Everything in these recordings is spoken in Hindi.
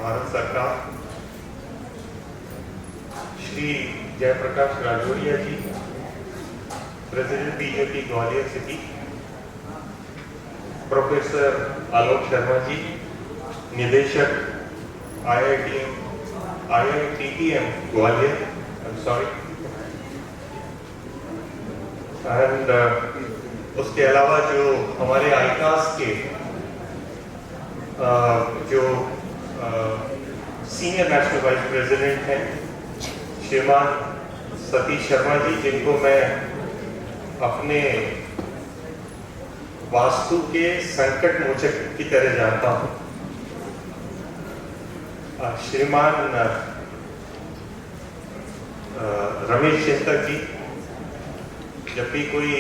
भारत सरकार, Shri Jaiprakash Rajoria ji, president BJP Gwalior city, professor Alok Sharma ji, निदेशक IITTM ग्वालियर, एंड उसके अलावा जो हमारे आईकास के जो सीनियर नेशनल वाइस प्रेसिडेंट हैं श्रीमान सतीश शर्मा जी, जिनको मैं अपने वास्तु के संकट मोचक की तरह जानता हूं, श्रीमान रमेश चिंतक जी, जब भी कोई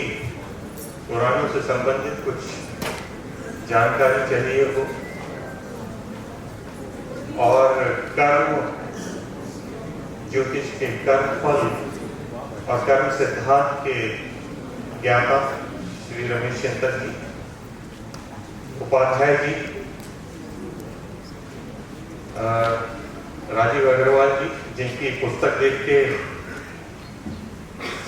पुराणों से संबंधित कुछ जानकारी चाहिए हो और कर्म ज्योतिष के कर्म फल और कर्म सिद्धांत के ज्ञाता श्री रमेश चिंतक जी, उपाध्याय जी, राजीव अग्रवाल जी, जिनकी पुस्तक देख के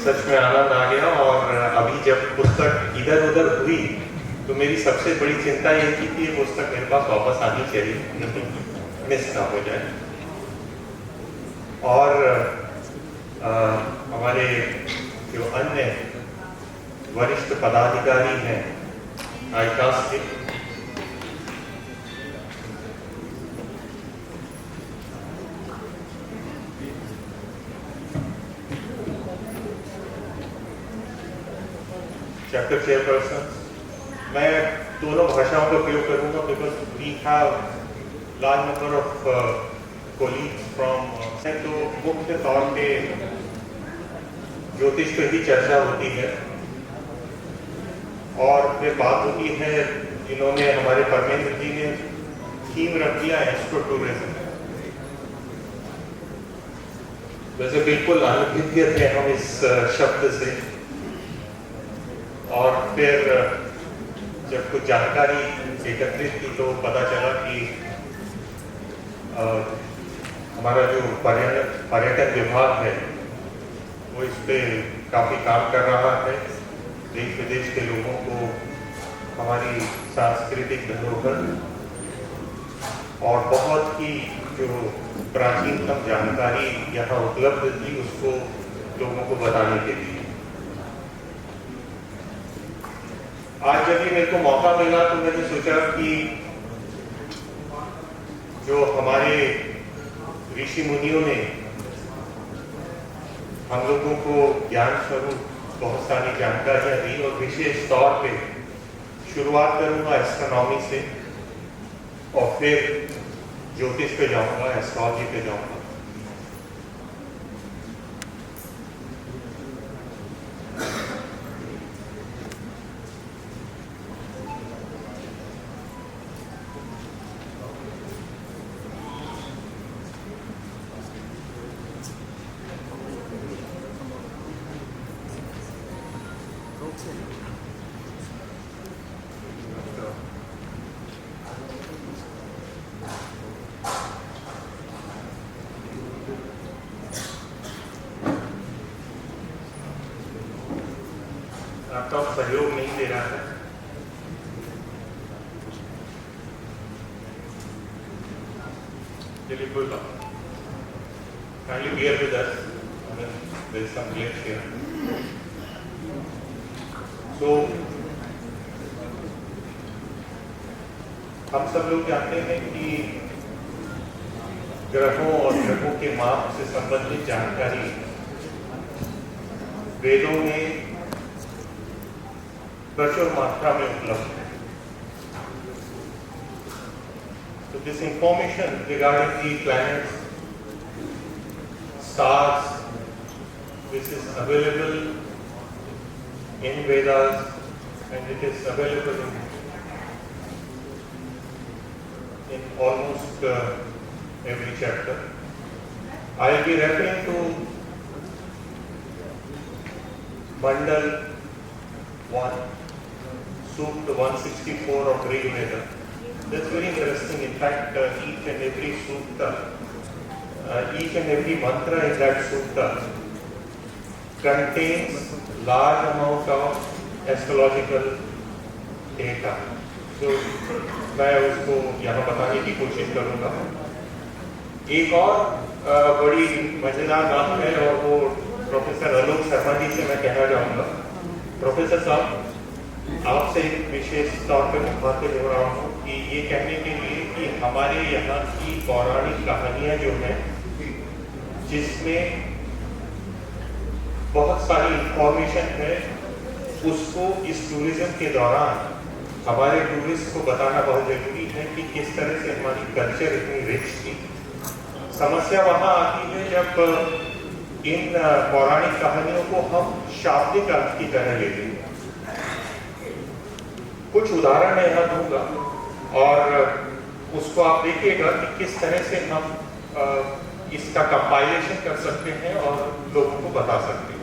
सच में आनंद आ गया। और अभी जब पुस्तक इधर उधर हुई तो मेरी सबसे बड़ी चिंता ये थी कि ये पुस्तक मेरे पास वापस आनी चाहिए, मिस ना हो जाए। और हमारे जो अन्य वरिष्ठ पदाधिकारी हैं आईकास के, चैप्टर चेयरपर्सन, मैं दोनों भाषाओं का प्रयोग करूंगा because we have large number of colleagues from, तो मुख्य तौर पे ज्योतिष पे ही चर्चा होती है और फिर बात होती है, इन्होंने हमारे परमेंद्र जी ने थीम रख दिया एस्ट्रो टूरिज्म। वैसे बिल्कुल अनभिज्ञ थे हम इस शब्द से, और फिर जब कुछ जानकारी एकत्रित की तो पता चला कि हमारा जो पर्यटन विभाग है वो इस पे काफ़ी काम कर रहा है। देश विदेश के लोगों को हमारी सांस्कृतिक धरोहर और बहुत ही जो प्राचीनतम जानकारी यहाँ उपलब्ध थी उसको लोगों को बताने के लिए। आज जब भी मेरे को मौका मिला तो मैंने सोचा कि जो हमारे ऋषि मुनियों ने हम लोगों को ज्ञान स्वरूप बहुत सारी जानकारियां दी, और विशेष तौर पे शुरुआत करूंगा एस्ट्रोनॉमी से और फिर ज्योतिष पे जाऊंगा, एस्ट्रोलॉजी पे जाऊंगा। आपका सहयोग नहीं दे रहा है। चलिए कोई बात, kindly bear with us, there is some glitch here. So हम सब लोग जानते हैं कि ग्रहों और ग्रहों के माप से संबंधित जानकारी वेदों में प्रचुर मात्रा में उपलब्ध है। So this information regarding the planets, stars, this is available in Vedas and it is available in almost every chapter. I will be referring to Mandal 1, Sukta 164 of Rig Veda. That's very interesting. In fact, each and every sutta, each and every mantra in that sutta contains large amount of astrological data. So मैं उसको यहाँ बताने की कोशिश करूँगा। एक और बड़ी मजेदार बात है और वो प्रोफेसर आलोक शर्मा जी से मैं कहना चाहूँगा। प्रोफेसर साहब, आपसे एक विशेष तौर पे मुखातिब हो रहा हूँ कि ये कहने के लिए कि हमारे यहाँ की पौराणिक कहानियाँ जो हैं, जिसमें बहुत सारी इंफॉर्मेशन है, उसको इस टूरिज्म के दौरान हमारे टूरिस्ट को बताना बहुत जरूरी है कि किस तरह से हमारी कल्चर इतनी रिच थी। समस्या वहाँ आती है जब इन पौराणिक कहानियों को हम शाब्दिक अर्थ की तरह लेते हैं। कुछ उदाहरण मैं यहाँ दूंगा और उसको आप देखिएगा कि किस तरह से हम इसका कंपाइलेशन कर सकते हैं और लोगों को बता सकते हैं।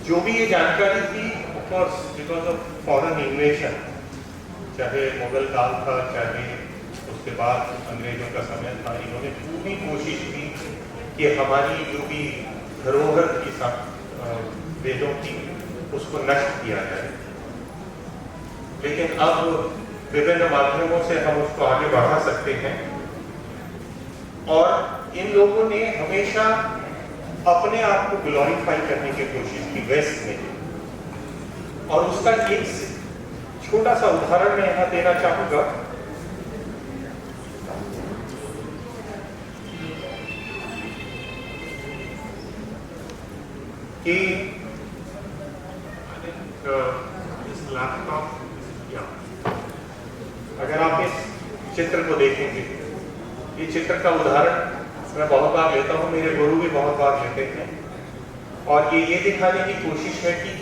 जो भी ये जानकारी थी, of course because of foreign इन्वेशन, चाहे मुगल काल था, चाहे उसके बाद अंग्रेजों का समय था, इन्होंने पूरी कोशिश की कि हमारी जो भी धरोहर की वेदों की, उसको नष्ट किया जाए। लेकिन अब विभिन्न माध्यमों से हम उसको आगे बढ़ा सकते हैं और इन लोगों ने हमेशा अपने आप को ग्लोरीफाई करने की कोशिश की वेस्ट में, और उसका एक छोटा सा उदाहरण मैं यहां देना चाहूंगा। कि इस लैपटॉप, अगर आप इस चित्र को देखेंगे, ये चित्र का उदाहरण मैं बहुत बार लेता हूँ, मेरे गुरु भी बहुत बार लेते हैं, और ये दिखाने की कोशिश है कि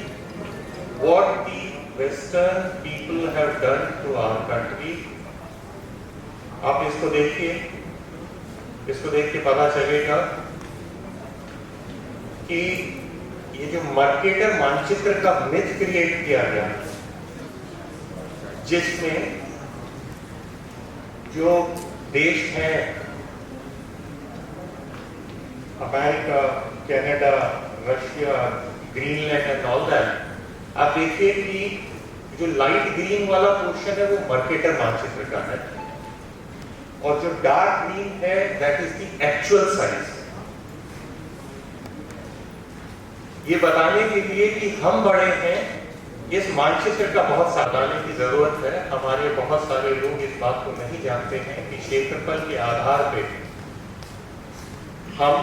what the Western people have done to our country। आप इसको देखिए, इसको देख के पता चलेगा कि ये जो मर्केटर मानचित्र का मिथ क्रिएट किया गया, जिसमें जो देश हैं America, Canada, Russia, Greenland and all that, आप देखिए कि जो लाइट ग्रीन वाला पोर्शन है वो मर्केटर मानचित्र का है, और जो डार्क ग्रीन है that is the actual size. ये बताने के लिए कि हम बड़े हैं, इस मानचित्र का बहुत सावधानी की जरूरत है। हमारे बहुत सारे लोग इस बात को नहीं जानते हैं कि क्षेत्रफल के आधार पे हम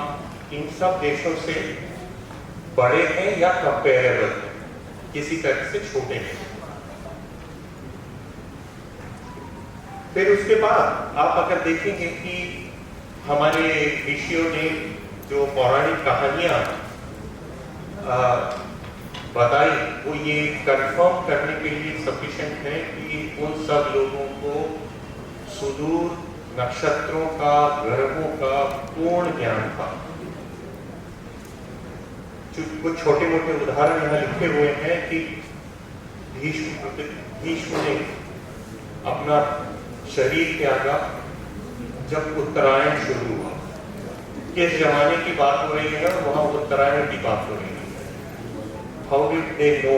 इन सब देशों से बड़े हैं या कंपेरेबल हैं, किसी तरह से छोटे हैं। फिर उसके बाद आप अगर देखेंगे कि हमारे ऋषियों ने जो पौराणिक कहानियां बताई, वो ये कंफर्म करने के लिए सफिशिएंट है कि उन सब लोगों को सुदूर नक्षत्रों का, ग्रहों का पूर्ण ज्ञान था। कुछ छोटे मोटे उदाहरण यहाँ लिखे हुए हैं कि भीष्म ने अपना शरीर त्यागा जब उत्तरायण शुरू हुआ। किस जमाने की बात हो रही है, वहां उत्तरायण की बात हो रही है। How did they know?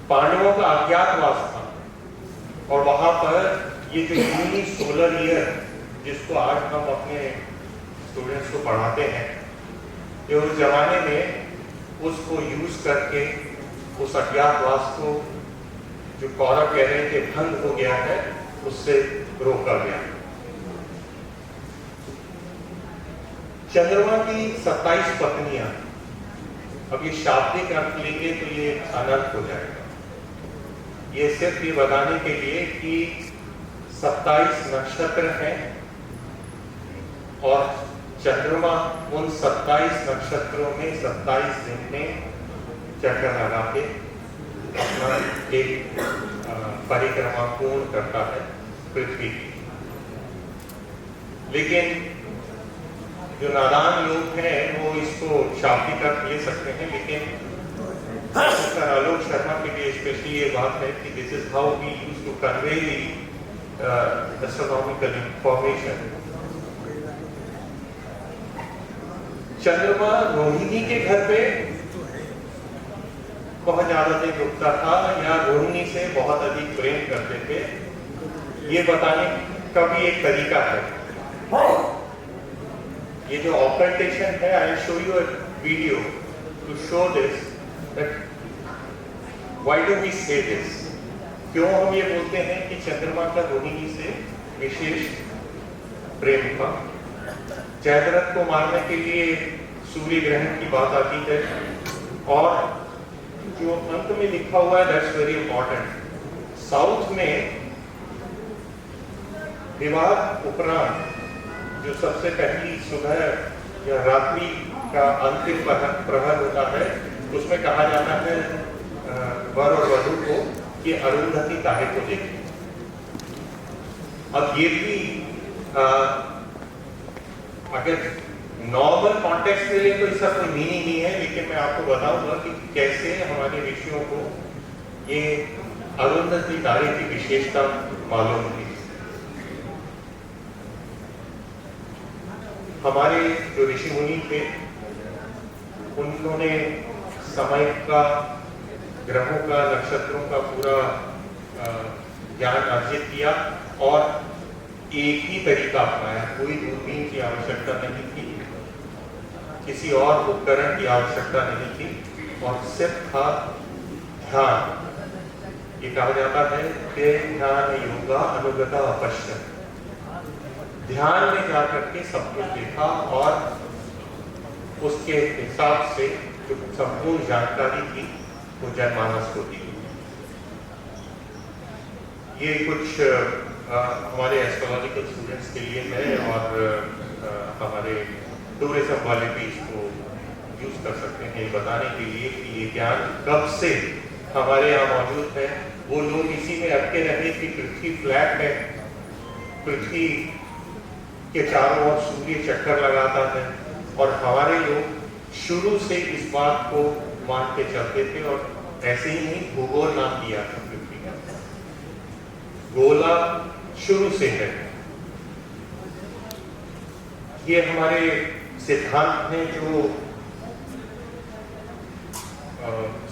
पांडवों का अज्ञातवास था, और वहां पर ये जो यूनी सोलर ईयर, जिसको आज हम अपने स्टूडेंट्स को पढ़ाते हैं, ये उस जमाने में उसको यूज करके उस अज्ञातवास को, जो कौरव कह रहे थे भंग हो गया है, उससे रोका गया। चंद्रमा की 27 पत्नियां, अब ये शाब्दिक अर्थ लेंगे तो ये अनर्थ हो जाएगा। ये सिर्फ ये बताने के लिए कि 27 नक्षत्र हैं, और चंद्रमा उन 27 नक्षत्रों में 27 दिन में चक्कर लगा के अपना एक परिक्रमा पूर्ण करता है पृथ्वी की। लेकिन जो नादान लोग हैं वो इसको शाब्दिक अर्थ ले सकते हैं, लेकिन आलोक शर्मा के लिए स्पेशली ये बात है कि this is how we use to convey the astronomical information. चंद्रमा रोहिणी के घर पे बहुत ज्यादा देर रुकता था या रोहिणी से बहुत अधिक प्रेम करते थे, ये बताने का भी एक तरीका है। ये जो ऑकल्टेशन है, I show you a video to show this that why do we say this. क्यों हम ये बोलते हैं कि चंद्रमा का रोहिणी से विशेष प्रेम था। जयद्रथ को मारने के लिए सूर्य ग्रहण की बात आती है और जो अंत में लिखा हुआ है दैट्स वेरी इंपॉर्टेंट। साउथ में विवाह उपरांत जो सबसे पहली सुबह या रात्रि का अंतिम प्रहर होता है, उसमें कहा जाता है वर और वधू को कि अरुंधति तारे को देखें। अब ये भी अगर नॉर्मल कॉन्टेक्स्ट के लिए तो इसका कोई मीनिंग नहीं है, लेकिन मैं आपको बताऊंगा कि कैसे हमारे ऋषियों को ये अरुंधति तारे की विशेषता मालूम थी। हमारे जो ऋषि मुनि थे उन्होंने समय का, ग्रहों का, नक्षत्रों का पूरा ज्ञान अर्जित किया और एक ही तरीका अपनाया। कोई दूरबीन की आवश्यकता नहीं थी, किसी और उपकरण की आवश्यकता नहीं थी और सिर्फ था ध्यान। ये कहा जाता है कि ध्यान योगा अनुगता अपश्यन। ध्यान में जाकर के सब कुछ देखा और उसके हिसाब से जो संपूर्ण जानकारी थी वो जनमानस को दी। ये कुछ हमारे एस्ट्रोलॉजिकल स्टूडेंट्स के लिए है और हमारे टूरिज्म वाले भी इसको यूज कर सकते हैं ये बताने के लिए कि ये ज्ञान कब से हमारे यहाँ मौजूद है। वो लोग इसी में अटके रहे कि पृथ्वी फ्लैट है, पृथ्वी के चारों ओर सूर्य चक्कर लगाता है और हमारे लोग शुरू से इस बात को मान के चलते थे और ऐसे ही नहीं भूगोल नाम दिया था पृथ्वी का। गोला शुरू से है। ये हमारे सिद्धांत हैं जो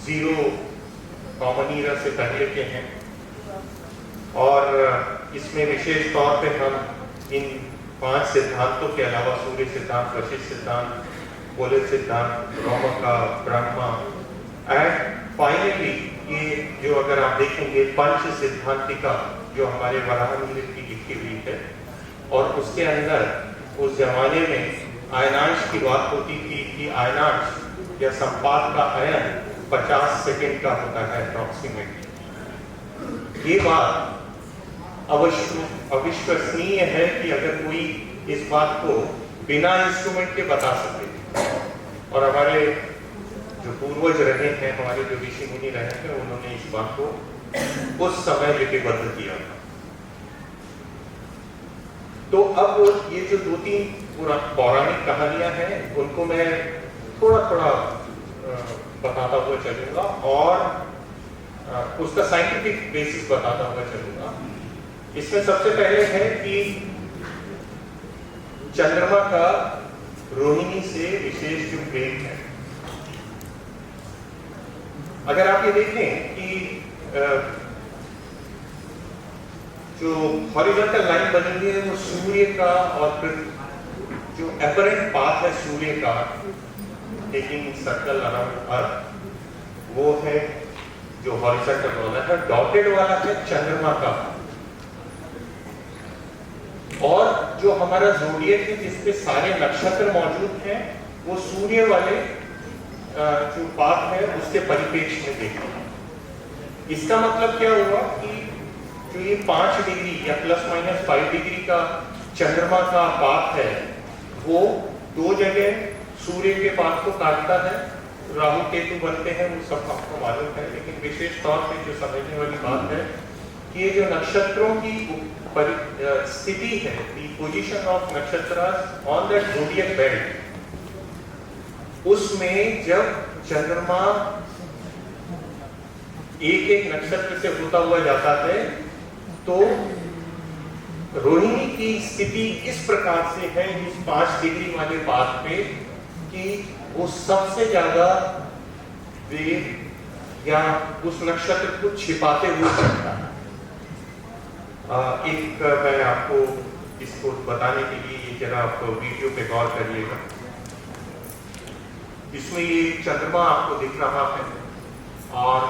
जीरो कॉमन ईरा से पहले के हैं और इसमें विशेष तौर पे हम इन 5 सिद्धांतों के अलावा सूर्य सिद्धांत, वशिष्ठ सिद्धांत, पोलर सिद्धांत, रोमका, ब्रह्मा एंड फाइनली ये जो अगर आप देखेंगे पंच सिद्धांतिका जो हमारे वराहमिहिर की लिखी हुई है और उसके अंदर उस जमाने में आयनांश की बात होती थी कि आयनांश या संपात का आयन 50 सेकंड का होता है अप्रॉक्सीमेटली। ये बात अविश्वसनीय है कि अगर कोई इस बात को बिना इंस्ट्रूमेंट के बता सके और हमारे जो पूर्वज रहे हैं, हमारे जो ऋषि मुनि रहे हैं, उन्होंने इस बात को उस समय लिपिबद्ध किया था। तो अब ये जो 2-3 पौराणिक कहानियां हैं उनको मैं थोड़ा थोड़ा बताता हुआ चलूंगा और उसका साइंटिफिक बेसिस बताता हुआ चलूंगा। इसमें सबसे पहले है कि चंद्रमा का रोहिणी से विशेष जो प्रेम है। अगर आप ये देखें कि जो हॉरिजॉन्टल लाइन बनी हुई है वो सूर्य का और जो अपरेंट पाथ है सूर्य का टेकिंग सर्कल अराउंड अर्थ, वो है जो हॉरिजॉन्टल वाला है। डॉटेड वाला है चंद्रमा का और जो हमारा ज़ोडिएक है जिसपे सारे नक्षत्र मौजूद हैं वो सूर्य वाले जो पाथ है उसके परिप्रेक्ष्य में देखें। इसका मतलब क्या हुआ कि जो ये 5 डिग्री या ±5 डिग्री का चंद्रमा का पाथ है वो 2 जगह सूर्य के पाथ को काटता है, राहु केतु बनते हैं, वो सब आपको मालूम है। लेकिन विशेष तौर पे जो समझने वाली बात है कि ये जो नक्षत्रों की स्थिति है, the position of nakshatras on that zodiac belt, उसमें जब चंद्रमा एक एक नक्षत्र से होता हुआ जाता है, तो रोहिणी की स्थिति इस प्रकार से है इस 5 डिग्री वाले पाथ पे कि वो सबसे ज्यादा वेग या उस नक्षत्र को छिपाते हुए चलता है। एक मैं आपको इसको बताने के लिए ये जरा आप वीडियो पे गौर करिएगा। इसमें ये चंद्रमा आपको दिख रहा है और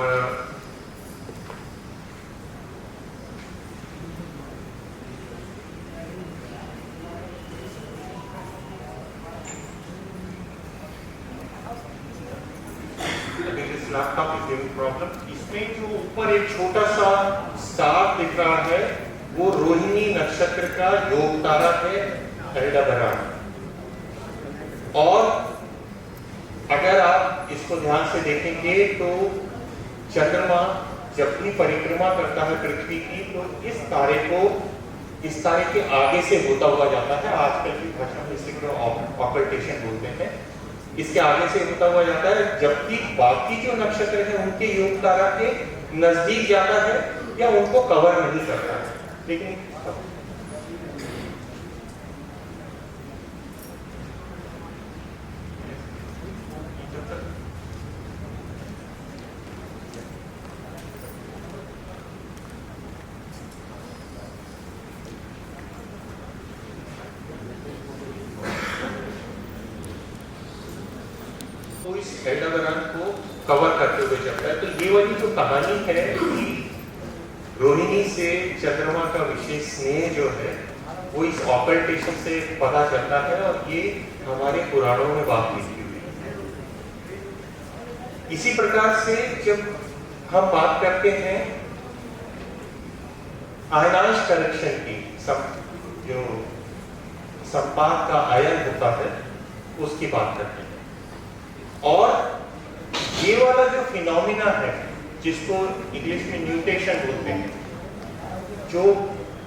लैपटॉप इज गिविंग प्रॉब्लम। इसमें जो ऊपर एक छोटा सा स्टार दिख रहा है वो रोहिणी नक्षत्र का योग तारा है एल्डेबरान। और अगर आप इसको ध्यान से देखेंगे तो चंद्रमा जब भी परिक्रमा करता है पृथ्वी की तो इस तारे के आगे से होता हुआ जाता है। आजकल की भाषा में इसे ऑकल्टेशन बोलते हैं। इसके आगे से होता हुआ जाता है, जबकि बाकी जो नक्षत्र हैं उनके योग तारा के नजदीक जाता है या उनको कवर नहीं करता है। लेकिन इस एल्डेबरान को कवर करते हुए चलता है। तो ये वाली जो कहानी है कि रोहिणी से चंद्रमा का विशेष स्नेह जो है वो इस ऑकल्टेशन से पता चलता है और ये हमारे पुराणों में बात लिखी हुई है। इसी प्रकार से जब हम बात करते हैं आयनांश करेक्शन की, जो संपात का आयन होता है उसकी बात करते हैं। और ये वाला जो फिनोमिना है जिसको इंग्लिश में न्यूटेशन बोलते हैं, जो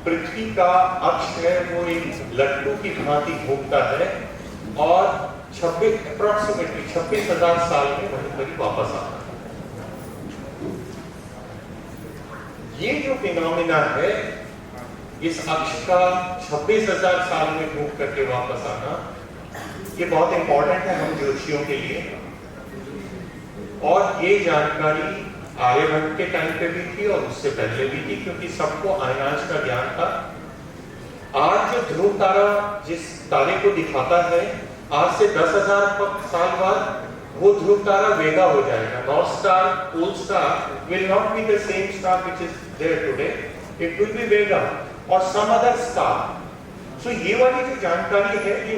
पृथ्वी का अक्ष है वो एक लट्टू की भांति घूमता है और अप्रोक्सीमेटली 26,000 साल में वहीं पर वापस आता है। ये जो फिनोमिना है इस अक्ष का 26,000 साल में घूम करके वापस आना, ये बहुत इंपॉर्टेंट है हम ज्योतिषियों के लिए। और ये जानकारी आर्यभट्ट के टाइम पे भी थी और उससे पहले भी थी, क्योंकि सबको आयनांश का ज्ञान था। आज जो ध्रुव तारा जिस तारे को दिखाता है, आज से 10,000 साल बाद वो ध्रुव तारा वेगा हो जाएगा। North star, pole star will not be the same star which is there today, it will be Vega और सम अदर स्टार। सो ये वाली जो जानकारी है ये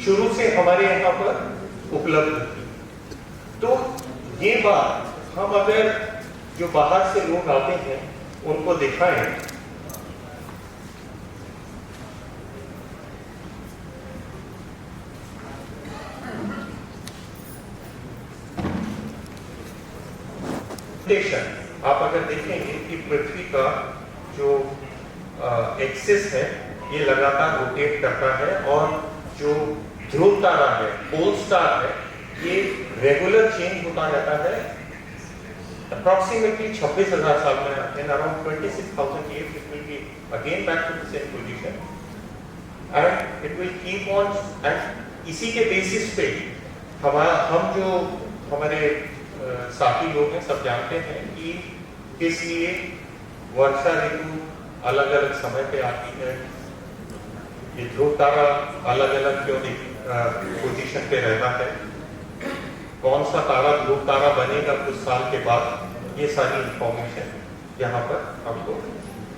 शुरू से हमारे यहाँ पर उपलब्ध थी। तो ये बात हम अगर जो बाहर से लोग आते हैं उनको दिखाएं, आप अगर देखेंगे कि पृथ्वी का जो एक्सिस है ये लगातार रोटेट करता है और जो ध्रुव तारा है, पोल स्टार है, ये रेगुलर चेंज होता रहता है। अप्रोक्सीमेटली 26,000 साल में in around 26,000 years it will be again back to the same position and it will keep on। and इसी के बेसिस पे हम जो हमारे साथी लोग हैं सब जानते हैं कि किस लिए वर्षा ऋतु अलग अलग समय पे आती है, ये ध्रुव तारा अलग अलग क्यों पोजीशन पे रहता है, कौन सा तारा ध्रुव तारा बनेगा कुछ साल के बाद, ये सारी इंफॉर्मेशन यहाँ पर आपको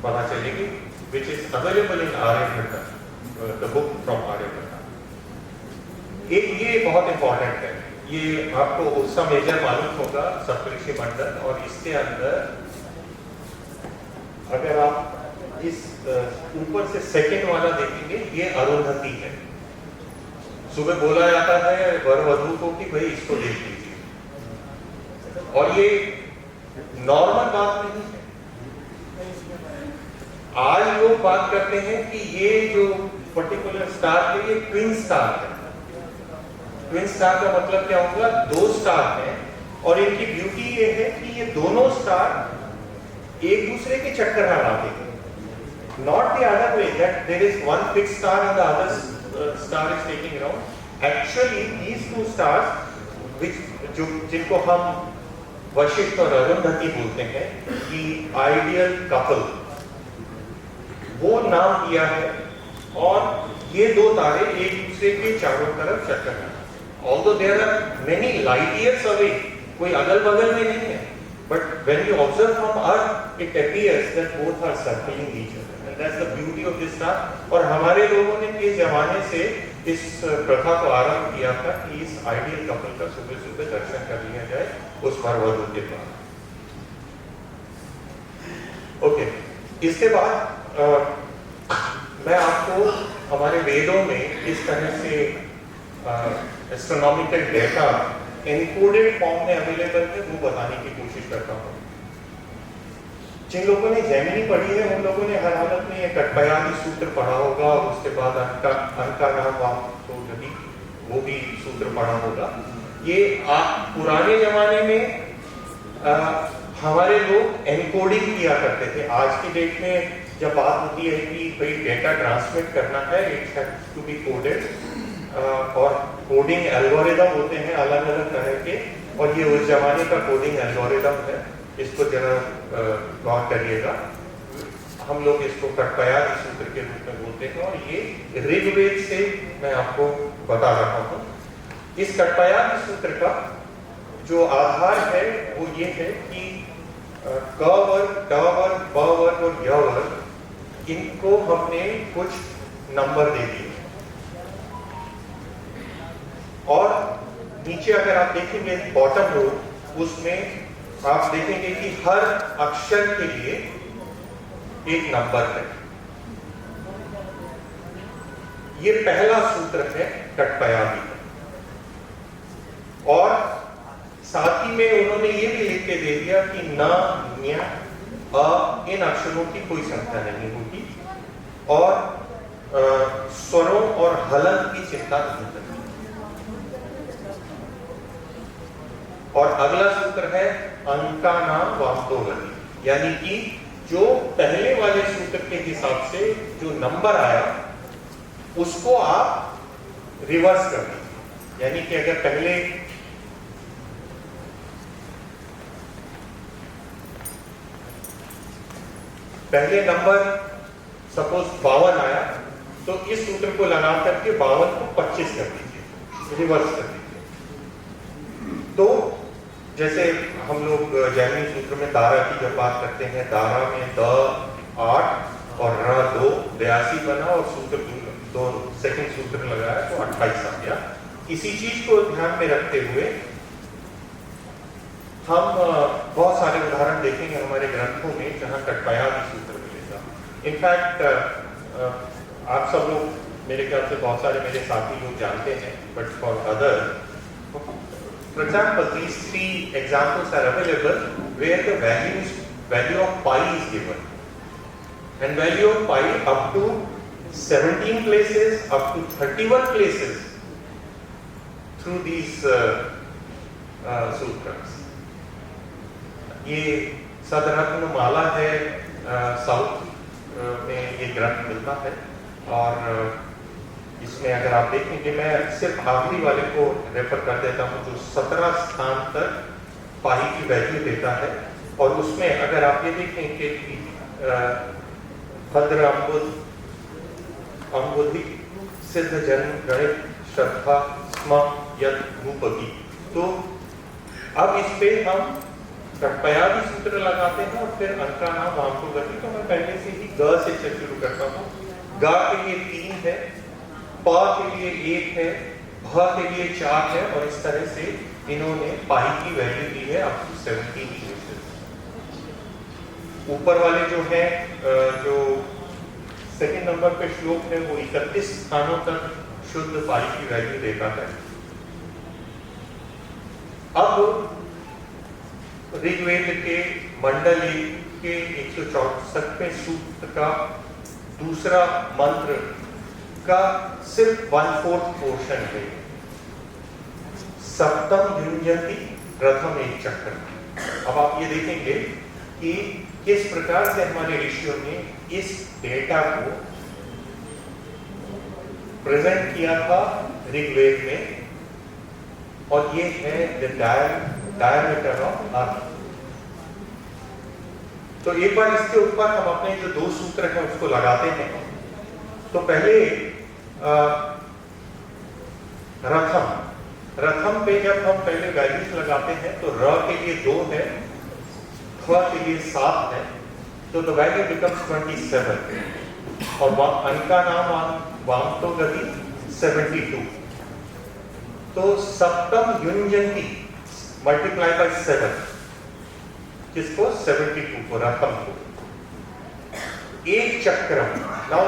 पता चलेगी, which is available in Aryabhata, the book from Aryabhata. ये बहुत इंपॉर्टेंट है। ये आपको उसका मेजर मालूम होगा सप्तऋषि मंडल, और इसके अंदर अगर आप इस ऊपर से सेकंड वाला देखेंगे ये अरुंधति है। सुबह बोला जाता है वर वधू को कि भाई इसको देख लीजिए, और ये नॉर्मल बात नहीं है। आज लोग बात करते हैं कि ये जो पर्टिकुलर स्टार है ये ट्विन स्टार है। ट्विन स्टार का मतलब क्या होगा, दो स्टार हैं और इनकी ब्यूटी ये है कि ये दोनों स्टार एक दूसरे के चक्कर लगाते हैं, not the other way that there is one fixed star and the other star is taking around. Actually these two stars which जिनको हम वशिष्ठ और अरुंधति बोलते हैं कि आइडियल कपल, वो नाम दिया है। और ये दो तारे एक दूसरे के चारों तरफ चक्कर हैं। Although there are many light years away, कोई अगल बगल में नहीं है, but when you observe from Earth, it appears that both are circling each other, and that's the beauty of this star. और हमारे लोगों ने इस जमाने से इस प्रथा को आरंभ किया था कि इस आइडियल कपल का सुबह सुबह दर्शन कर लिया जाए उस वरवधू के पास। ओके, इसके बाद मैं आपको हमारे वेदों में इस तरह से एस्ट्रोनॉमिकल डेटा एनकोडेड फॉर्म में अवेलेबल है वो बताने की कोशिश करता हूँ। जिन लोगों ने जैमिनी पढ़ी है उन लोगों ने हर हालत में ये कटपयादी सूत्र पढ़ा होगा और उसके बाद अनका नाम तो यदि वो भी सूत्र पढ़ा होगा। ये पुराने जमाने में हमारे लोग एनकोडिंग किया करते थे। आज की डेट में जब बात होती है कि भाई डेटा ट्रांसमिट करना है, it has to be coded, और कोडिंग एल्गोरिदम होते हैं अलग अलग तरह के, और ये उस जमाने का कोडिंग एल्गोरिदम है। इसको जरा गौर करिएगा। हम लोग इसको कटपयादी सूत्र के रूप में बोलते हैं और ये ऋग्वेद से मैं आपको बता रहा हूँ। इस कटपयादी सूत्र का जो आधार है वो ये है कि क वर्ग, ट वर्ग, ब वर्ग और य वर्ग, इनको हमने कुछ नंबर दे दिए और नीचे अगर आप देखेंगे बॉटम रो, उसमें आप देखेंगे कि हर अक्षर के लिए एक नंबर है। ये पहला सूत्र है कटपयादी का। और साथ ही में उन्होंने ये भी लिख के दे दिया कि न, न्य, अ इन अक्षरों की कोई संख्या नहीं होगी और स्वरों और हलन की चिंता नहीं करनी। और अगला सूत्र है अंका नाम वास्तोगति, यानी कि जो पहले वाले सूत्र के हिसाब से जो नंबर आया उसको आप रिवर्स कर दीजिए। यानी कि अगर पहले नंबर सपोज 52 आया तो इस सूत्र को लगा करके 52 को 25 कर दीजिए, रिवर्स कर दीजिए। तो जैसे हम लोग जैमिनी सूत्र में दारा की जब बात करते हैं, दारा में द 8 और र 2 82 बना और सूत्र दो सेकंड सूत्र लगाया तो 28 आ गया। इसी चीज को ध्यान में रखते हुए हम बहुत सारे उदाहरण देखेंगे हमारे ग्रंथों में जहां कटपयादी सूत्र मिलेगा। इनफैक्ट आप सब लोग मेरे ख्याल से बहुत सारे मेरे साथी लोग जानते हैं, but for other, for example, these three examples are available where the value of pi is given, and value of pi up to 17 places, up to 31 places through these sutras. ये सदरत्न माला है, साउथ में ये ग्रंथ मिलता है और इसमें अगर आप देखेंगे, मैं सिर्फ आखिरी वाले को रेफर कर देता हूँ जो 17 स्थान तक पाई की वैल्यू देता है। और उसमें अगर आप ये देखेंगे कि भद्र अंबुधि सिद्ध जन्म गणित श्रद्धा स्म यद भूपति, तो अब इस पे हम कटपयादी सूत्र लगाते हैं और फिर अंका नाम वामकोगति। तो मैं पहले से ही ग से शुरू करता हूँ। ग के लिए 3 है, प के लिए 1 है, भ के लिए 4 है और इस तरह से इन्होंने पाई की वैल्यू दी है अप टू 17 प्लेसेस। ऊपर वाले जो है, जो सेकंड नंबर पे श्लोक है वो 31 स्थानों तक शुद्ध पाई की वैल्यू देता है। अब ऋग्वेद के मंडल 1 के 164वें सूक्त का दूसरा मंत्र का सिर्फ 1/4 पोर्शन है। सप्तम युञ्जति रथम एक चक्र। अब आप ये देखेंगे कि किस प्रकार से हमारे ऋषियों ने इस डेटा को प्रेजेंट किया था ऋग्वेद में, और ये है द डायमीटर ऑफ अर्थ। तो एक बार इसके ऊपर हम अपने जो दो सूत्र हैं उसको लगाते हैं। तो पहले रथम पे जब हम पहले वैल्यूज लगाते हैं तो र के लिए 2 है, ख के लिए 7 है, तो द वैल्यू बिकम्स 27 और अंका नाम वाम तो गति 72। तो सप्तम युंजंती मल्टीप्लाई बाय 7, किसको 72 को, रथम को। एक चक्रम। Now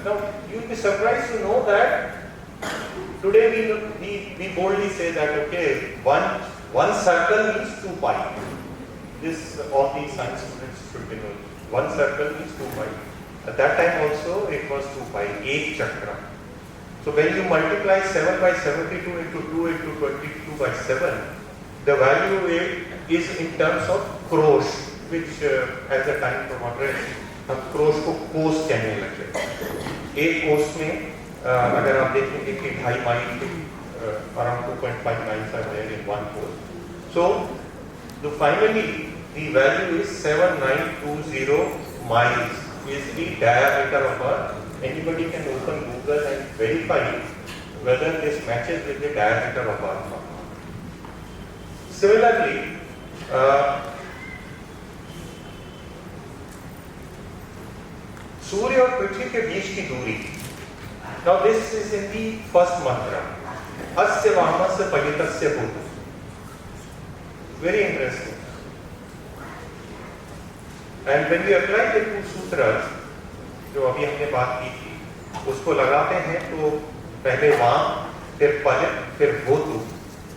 you will be surprised to know that today we boldly say that okay, one circle means 2 pi. This all the science students should be knowing. One circle means 2 pi. At that time also it was 2 pi, ek chakra. So when you multiply 7 by 72 into 2 into 22 by 7, the value is in terms of crores, which as the time progresses हम क्रोश को कोस कहने लगे। एक कोस में अगर आप देखेंगे कि 2.5 mile around 2.5 miles are there in one course. So finally the value is 7920 miles is the diameter of Earth. Anybody can open Google and verify whether this matches with the diameter of Earth. Similarly, सूर्य और पृथ्वी के बीच की दूरी। Now this is in the first mantra. अस्य वामस्य पलितस्य भूतु। Very interesting. And when we apply the two sutras, जो अभी हमने बात की थी, उसको लगाते हैं तो पहले वाम, फिर पलित, फिर भूतु,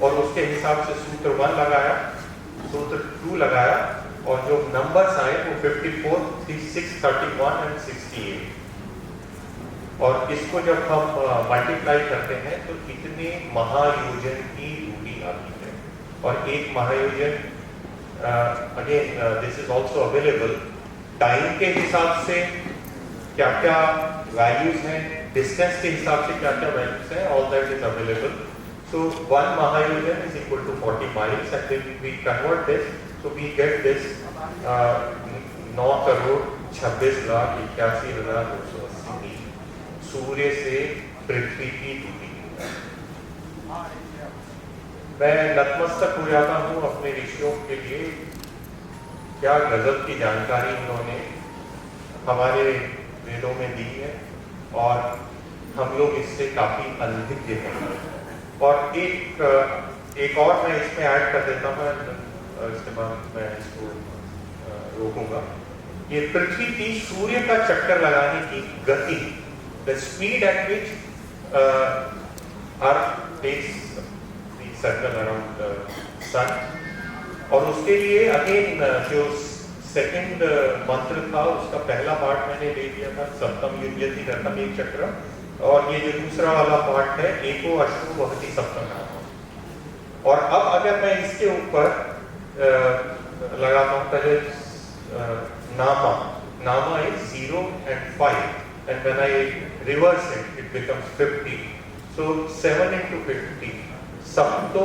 और उसके हिसाब से सूत्र 1 लगाया, सूत्र 2 लगाया, और जो नंबर्स आए वो 54, 36, 31 एंड 68। और इसको जब हम मल्टीप्लाई करते हैं तो कितने महायोजन की दूरी आती है। और एक महायोजन again this is also available time के हिसाब से क्या क्या वैल्यूज हैं, डिस्टेंस के हिसाब से क्या क्या वैल्यूज हैं, all that is available. So 1 महायोजन is equal to 40 miles and then we convert this, so we get this 9,26,81,280 मील सूर्य से पृथ्वी की दूरी। मैं नतमस्तक हो जाता हूँ अपने ऋषियों के लिए। क्या गजब की जानकारी उन्होंने हमारे वेदों में दी है, और हम लोग इससे काफी अनभिज्ञ हैं। और एक और मैं इसमें ऐड कर देता हूँ, इसके बाद मैं इसको रोकूंगा। ये पृथ्वी की सूर्य का चक्कर लगाने की गति, the speed at which earth takes the circle around sun, और उसके लिए अगेन जो सेकंड मंत्र था उसका पहला पार्ट मैंने ले लिया था, सप्तम युज्यति रथम एक चक्र, और ये जो दूसरा वाला पार्ट है एको अश्रु वहति सप्तम। और अब अगर मैं इसके ऊपर लगाता हूँ पहले नामा is 0 and 5, and when I reverse it becomes 50. So 7 into 50 सप्तो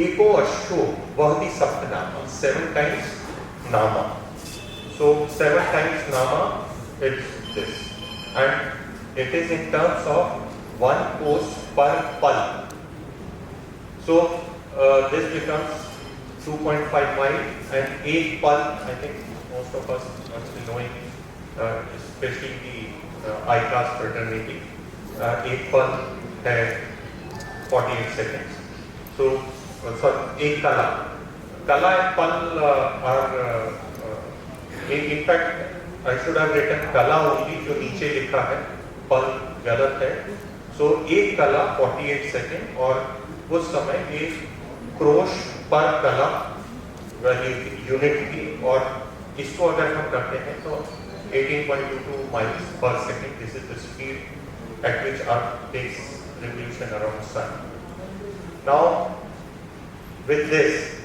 एको अश्वो वहति सप्तनामा, 7 times नामा। So 7 times नामा is this, and it is in terms of 1 course per pal. So this becomes 2.5 mile, and एक pal, I think most of us must be knowing, especially the ICAS fraternity, एक pal है 48 seconds. So एक कला and pal are in fact I should have written कला only, जो नीचे लिखा है pal गलत है। So एक कला 48 सेकेंड, और उस समय ये क्रोश पर कला वैल्यू यूनिट की, और इसको अगर हम करते हैं तो 18.22 miles per second, this is the speed at which Earth takes revolution around sun. Now, with this,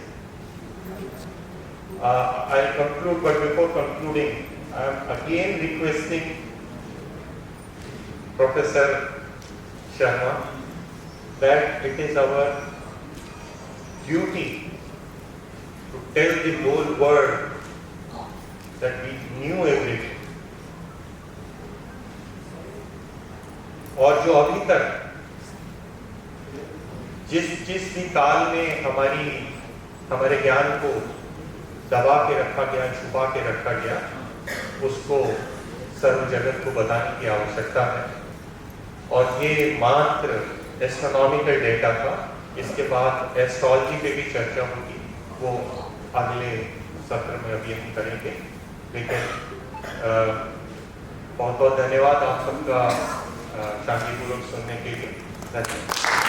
I'll conclude, but before concluding, I am again requesting Professor Sharma that it is our duty to tell the whole world that we knew everything. और जो अभी तक जिस भी काल में हमारे ज्ञान को दबा के रखा गया, छुपा के रखा गया, उसको सर्व जगत को बताने की आवश्यकता है। और ये मात्र एस्ट्रोनॉमिकल डेटा था। इसके बाद एस्ट्रोलॉजी पे भी चर्चा होगी, वो अगले सत्र में अभी हम करेंगे। लेकिन बहुत बहुत धन्यवाद आप सबका शांतिपूर्वक सुनने के लिए। धन्यवाद।